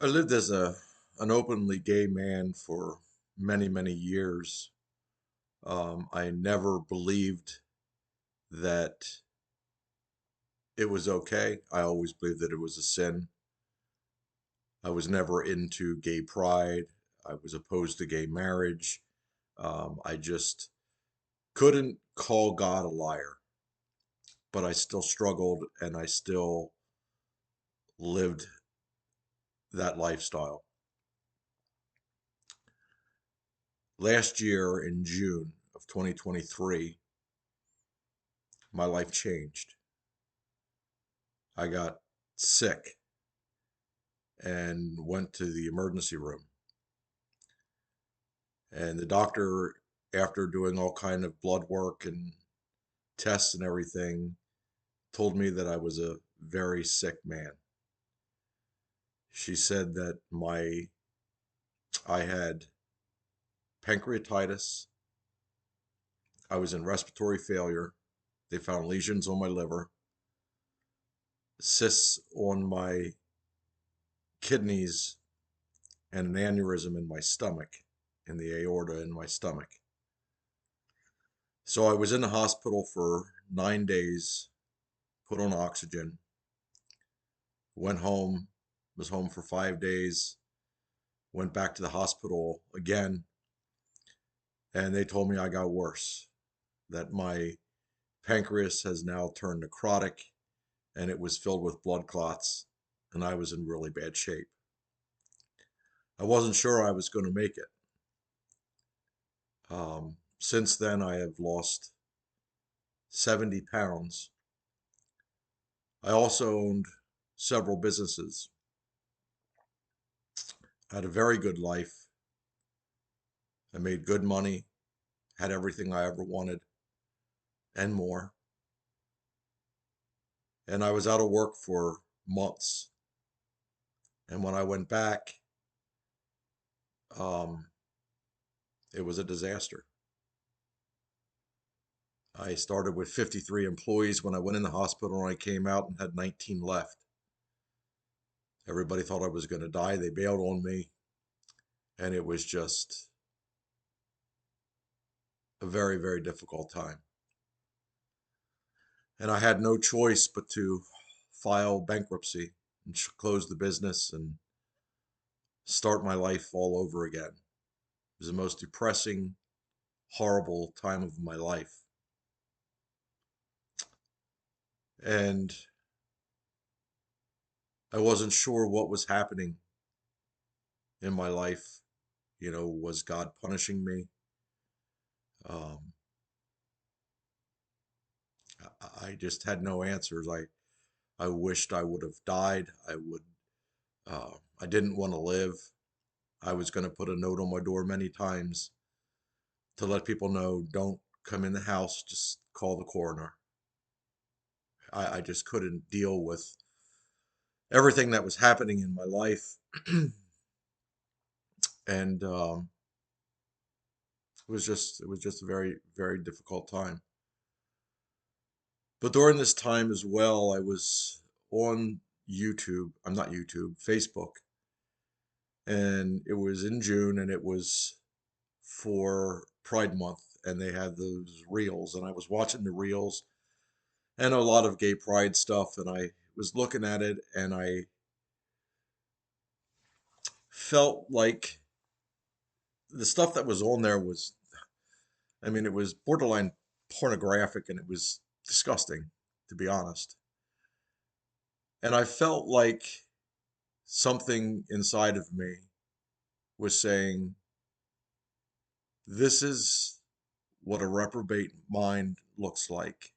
I lived as an openly gay man for many, many years. I never believed that it was okay. I always believed that it was a sin. I was never into gay pride. I was opposed to gay marriage. I just couldn't call God a liar, but I still struggled and I still lived that lifestyle. Last year in June of 2023, my life changed. I got sick and went to the emergency room. And the doctor, after doing all kind of blood work and tests and everything, told me that I was a very sick man. She said that I had pancreatitis, I was in respiratory failure. They found lesions on my liver, cysts on my kidneys, and an aneurysm in my stomach, in the aorta in my stomach. So I was in the hospital for 9 days, put on oxygen, went home, was home for 5 days, went back to the hospital again, and they told me I got worse, that my pancreas has now turned necrotic and it was filled with blood clots, and I was in really bad shape. I wasn't sure I was going to make it. Since then, I have lost 70 pounds. I also owned several businesses. I had a very good life. I made good money, had everything I ever wanted and more. And I was out of work for months. And when I went back, um, it was a disaster. I started with 53 employees when I went in the hospital, and I came out and had 19 left. Everybody thought I was going to die. They bailed on me, and it was just a very, very difficult time. And I had no choice but to file bankruptcy and close the business and start my life all over again. It was the most depressing, horrible time of my life. And I wasn't sure what was happening in my life. Was God punishing me? Um, I just had no answers. I wished I would have died. I didn't want to live. I was going to put a note on my door many times to let people know, don't come in the house, just call the coroner. I just couldn't deal with everything that was happening in my life. And it was just a very, very difficult time. But during this time as well, I was on YouTube. I'm not YouTube, Facebook. And it was in June, and it was for Pride Month, and they had those reels, and I was watching the reels and a lot of gay pride stuff, and I was looking at it, and I felt like the stuff that was on there was, I mean, it was borderline pornographic, and it was disgusting, to be honest. And I felt like something inside of me was saying, this is what a reprobate mind looks like.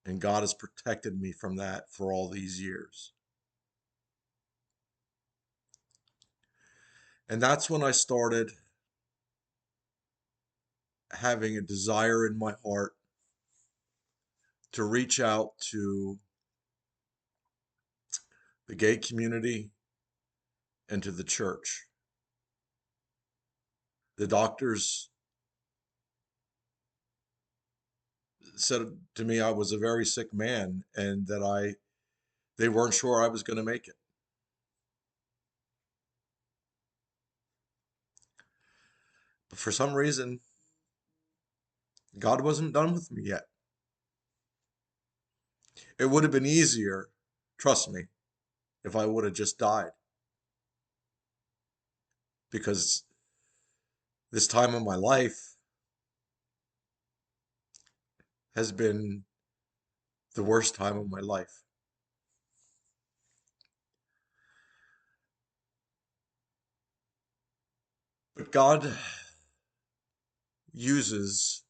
And God has protected me from that for all these years. And that's when I started having a desire in my heart to reach out to the gay community and to the church. The doctors said to me I was a very sick man, and that they weren't sure I was going to make it. But for some reason, God wasn't done with me yet. It would have been easier, trust me, if I would have just died. Because this time of my life has been the worst time of my life. But God uses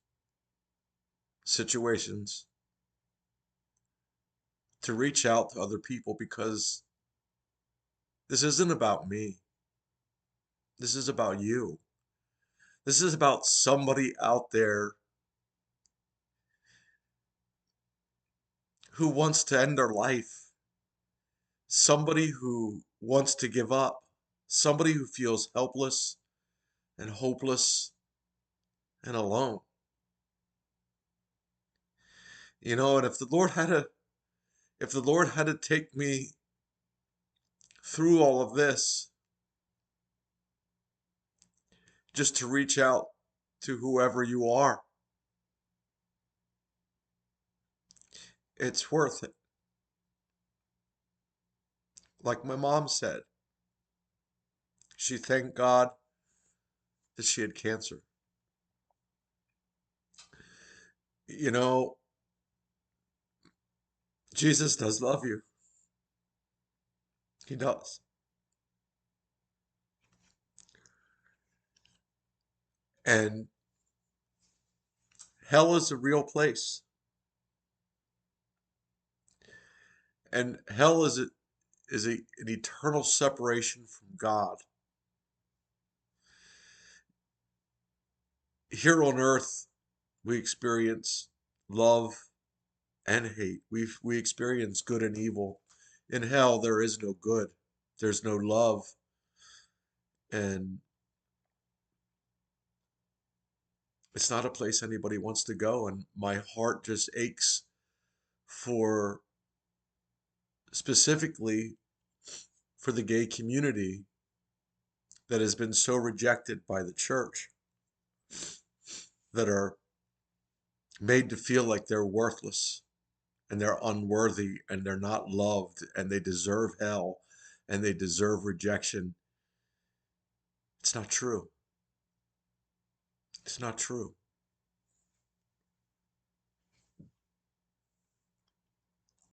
situations to reach out to other people because this isn't about me. This is about you. This is about somebody out there who wants to end their life, somebody who wants to give up, somebody who feels helpless and hopeless and alone. And if the Lord had to take me through all of this just to reach out to whoever you are, it's worth it. Like my mom said, she thanked God that she had cancer. You know, Jesus does love you. He does. And hell is a real place. And hell is an eternal separation from God. Here on earth, we experience love and hate. We experience good and evil. In hell, there is no good. There's no love. And it's not a place anybody wants to go. And my heart just aches for, specifically for the gay community that has been so rejected by the church, that are made to feel like they're worthless and they're unworthy and they're not loved and they deserve hell and they deserve rejection. It's not true. It's not true.